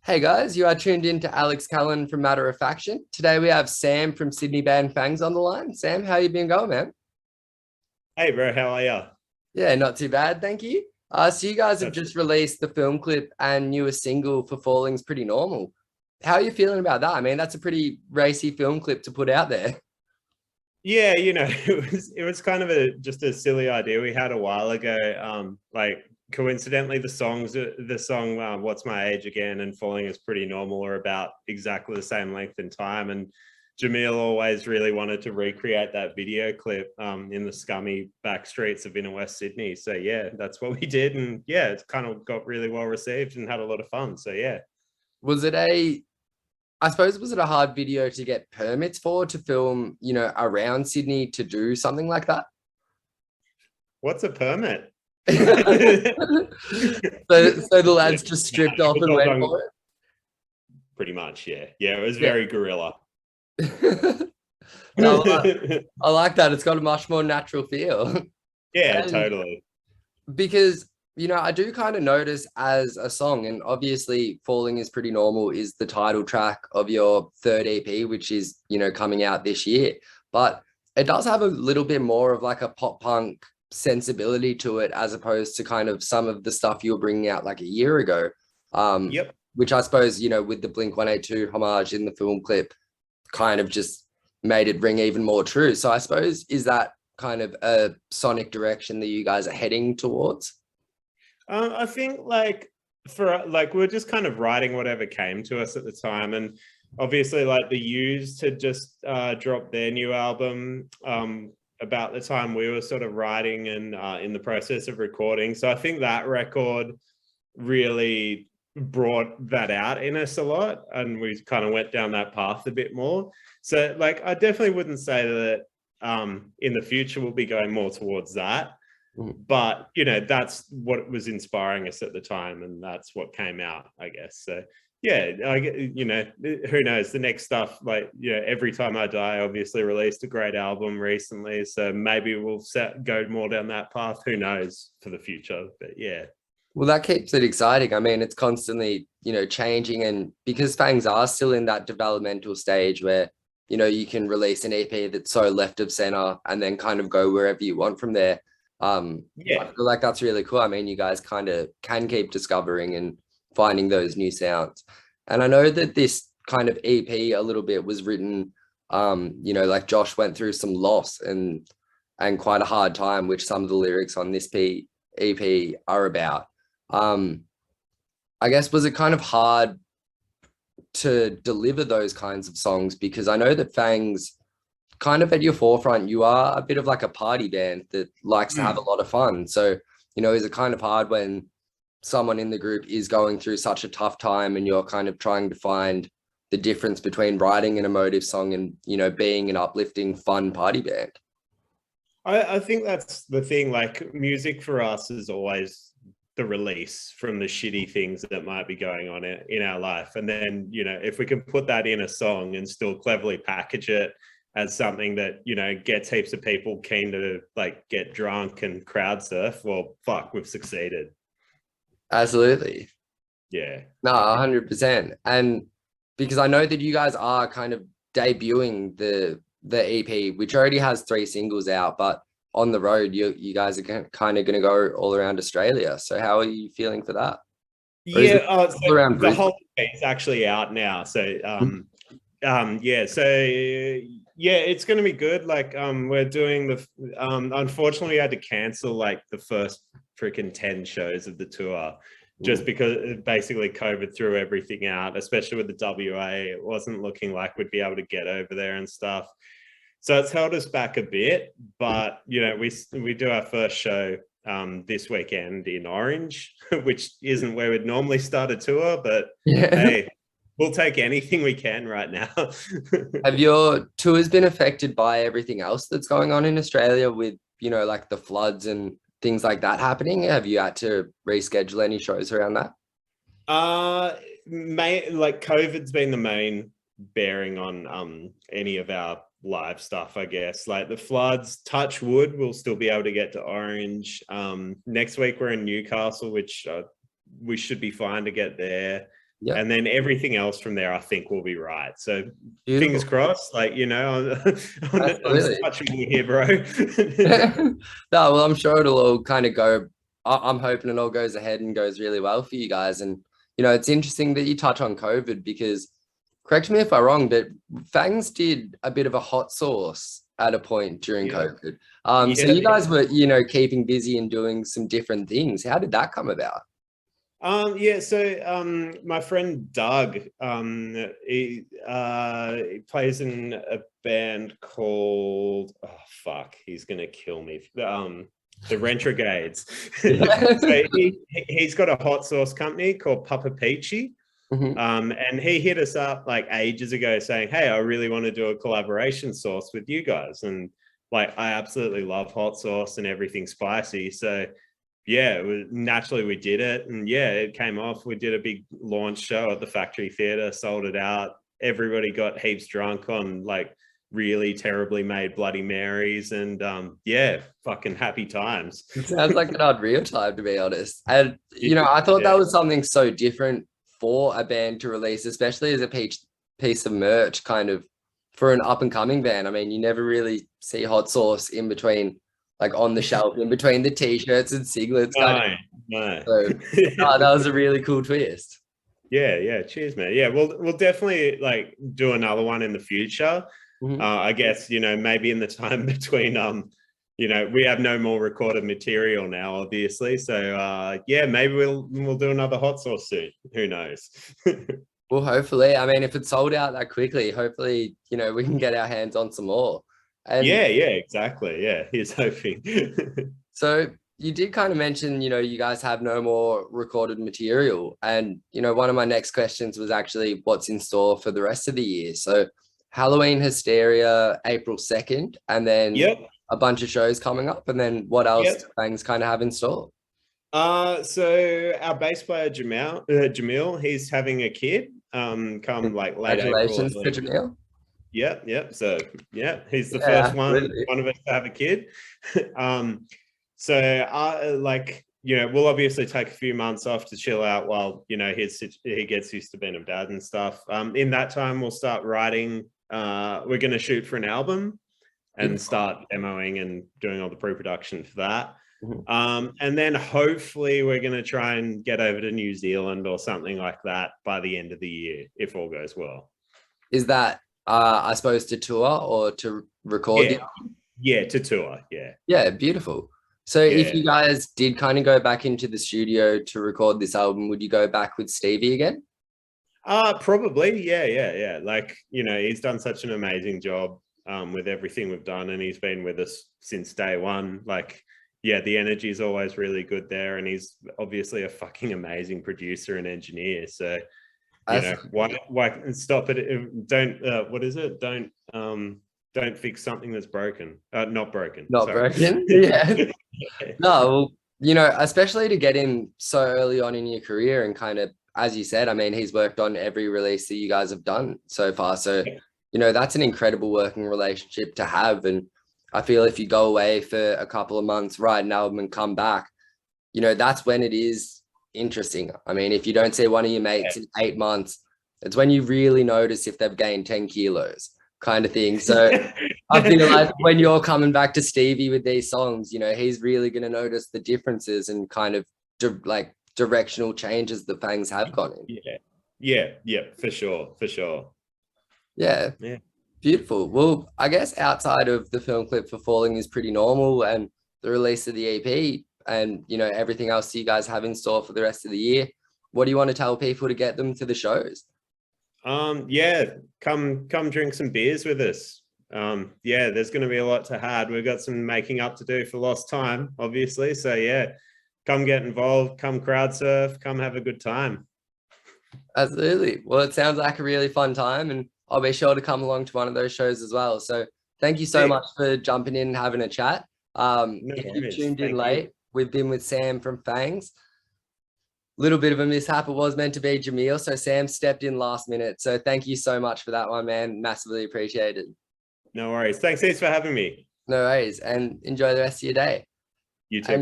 Hey guys, you are tuned in to Alex Callan from Matter of Faction. Today we have Sam from Sydney band FANGZ on the line. Sam, how you been going, man? Hey bro, how are you? Yeah, not too bad, thank you. So you guys have That's just released the film clip and newest single for Falling's Pretty Normal. How are you feeling about that? I mean, that's a pretty racy film clip to put out there. yeah, it was kind of just a silly idea we had a while ago. Like coincidentally, the song "What's My Age Again" and "Falling Is Pretty Normal" are about exactly the same length in time, and Jamil always really wanted to recreate that video clip in the scummy back streets of inner West Sydney. So yeah, that's what we did, and yeah, it's kind of got really well received and had a lot of fun. So yeah. Was it a, I suppose, was it a hard video to get permits for to film, around Sydney to do something like that? What's a permit? So the lads just stripped off and All went done for pretty much. Yeah, yeah, it was it? very guerrilla. Yeah. No, I like that. It's got a much more natural feel. Yeah, And totally. because, I do kind of notice as a song, and obviously Falling is Pretty Normal is the title track of your third EP, which is, coming out this year. But it does have a little bit more of like a pop punk sensibility to it, as opposed to kind of some of the stuff you were bringing out like a year ago. Um, Yep. which I suppose, with the Blink 182 homage in the film clip, kind of just made it ring even more true. So I suppose, is that kind of a sonic direction that you guys are heading towards? I think like we're just kind of writing whatever came to us at the time, and obviously like the Used had just dropped their new album about the time we were sort of writing and in the process of recording. So I think that record really brought that out in us a lot, and we kind of went down that path a bit more. So like I definitely wouldn't say that in the future we'll be going more towards that, Mm. but that's what was inspiring us at the time, and that's what came out, I guess. So yeah, who knows, the next stuff, like Every Time I Die obviously released a great album recently, so maybe we'll go more down that path. Who knows for the future, but yeah. Well, that keeps it exciting. I mean, it's constantly, changing. And because Fangs are still in that developmental stage where, you can release an EP that's so left of center and then kind of go wherever you want from there. I Yeah. feel like that's really cool. I mean, you guys kind of can keep discovering and finding those new sounds. And I know that this kind of EP a little bit was written, like Josh went through some loss and quite a hard time, which some of the lyrics on this EP are about. Um, I guess, was it kind of hard to deliver those kinds of songs? Because I know that Fangs kind of at your forefront, you are a bit of like a party band that likes to have a Mm. lot of fun. So, is it kind of hard when someone in the group is going through such a tough time and you're kind of trying to find the difference between writing an emotive song and, being an uplifting, fun party band? I think that's the thing. Like music for us is always the release from the shitty things that might be going on in our life. And then, if we can put that in a song and still cleverly package it as something that, gets heaps of people keen to like get drunk and crowd surf, well, fuck, we've succeeded. Absolutely. Yeah. No, 100%. And because I know that you guys are kind of debuting the EP, which already has 3 singles out, but on the road, you guys are kind of going to go all around Australia. So how are you feeling for that? Or is it Yeah. So all around the Brisbane? whole thing's actually out now. So, yeah, so yeah, it's going to be good. Like we're doing unfortunately we had to cancel like the first freaking 10 shows of the tour just Ooh. because basically COVID threw everything out, especially with the WA. It wasn't looking like we'd be able to get over there and stuff, so it's held us back a bit. But we do our first show this weekend in Orange, which isn't where we'd normally start a tour, but Yeah. hey, we'll take anything we can right now. Have your tours been affected by everything else that's going on in Australia with, like the floods and things like that happening? Have you had to reschedule any shows around that? uh like COVID's been the main bearing on any of our live stuff, I guess. Like the floods, touch wood, we'll still be able to get to Orange. Next week we're in Newcastle, which we should be fine to get there. Yeah. And then everything else from there, I think, will be right. So Beautiful. fingers crossed, like, you know, I'm touching you here, bro. No, well, I'm sure it'll all kind of go. I'm hoping it all goes ahead and goes really well for you guys. And, you know, it's interesting that you touch on COVID because, correct me if I'm wrong, but FANGZ did a bit of a hot sauce at a point during COVID. So you guys were, you know, keeping busy and doing some different things. How did that come about? So my friend Doug, he plays in a band called, oh fuck, he's gonna kill me. The Rentrogades. So he's got a hot sauce company called Papa Peachy. And he hit us up like ages ago saying, hey, I really want to do a collaboration sauce with you guys. And like, I absolutely love hot sauce and everything spicy. So yeah, naturally we did it. And yeah, it came off. We did a big launch show at the Factory Theatre, sold it out. Everybody got heaps drunk on like really terribly made Bloody Marys. And yeah, fucking happy times. It sounds like an unreal time, to be honest. And, you know, I thought that was something so different for a band to release, especially as a piece of merch kind of for an up and coming band. I mean, you never really see hot sauce in between, like on the shelf, in between the t-shirts and singlets. No. So that was a really cool twist. Yeah. Cheers, man. Yeah, we'll definitely like do another one in the future. I guess, you know, maybe in the time between, you know, we have no more recorded material now, obviously. So yeah, maybe we'll do another hot sauce soon. Who knows? Well, hopefully. I mean, if it's sold out that quickly, hopefully, you know, we can get our hands on some more. And yeah, exactly. Yeah, he's hoping. So you did kind of mention, you know, you guys have no more recorded material. And, you know, one of my next questions was actually what's in store for the rest of the year. So Halloween Hysteria, April 2nd, and then a bunch of shows coming up. And then what else do FANGZ kind of have in store? So our bass player, Jamil, he's having a kid come like late April. Congratulations to Jamil. Yep. So yeah, he's the first one of us to have a kid. So like, you know, we'll obviously take a few months off to chill out while, you know, he gets used to being a dad and stuff. In that time, we'll start writing. We're going to shoot for an album and start demoing and doing all the pre-production for that. And then hopefully we're going to try and get over to New Zealand or something like that by the end of the year, if all goes well. Is that I suppose to tour or to record? Yeah, to tour. Yeah, beautiful. So if you guys did kind of go back into the studio to record this album, would you go back with Stevie again? Probably. Yeah. Like, you know, he's done such an amazing job with everything we've done, and he's been with us since day one. Like, yeah, the energy is always really good there, and he's obviously a fucking amazing producer and engineer. So, you know, why stop it? Don't what is it? Don't fix something that's broken. Not broken. Broken. Yeah. No, well, you know, especially to get in so early on in your career and kind of, as you said, I mean, he's worked on every release that you guys have done so far. So, you know, that's an incredible working relationship to have. And I feel if you go away for a couple of months, write an album and come back, you know, that's when it is interesting. I mean, if you don't see one of your mates in 8 months, it's when you really notice if they've gained 10 kilos kind of thing. So I feel like when you're coming back to Stevie with these songs, you know, he's really going to notice the differences and kind of like directional changes that FANGZ have gone in. Yeah, for sure. Yeah. Beautiful. Well, I guess outside of the film clip for Falling is pretty normal and the release of the EP and, you know, everything else you guys have in store for the rest of the year, what do you want to tell people to get them to the shows? Yeah, come drink some beers with us. Yeah, there's going to be a lot to had. We've got some making up to do for lost time, obviously. So yeah, come get involved, come crowd surf, come have a good time. Absolutely. Well, it sounds like a really fun time, and I'll be sure to come along to one of those shows as well. So thank you so much for jumping in and having a chat. If you tuned in late, we've been with Sam from FANGZ. Little bit of a mishap. It was meant to be Jamil, so Sam stepped in last minute. So thank you so much for that one, man. Massively appreciated. No worries. Thanks heaps for having me. No worries. And enjoy the rest of your day. You too, bro.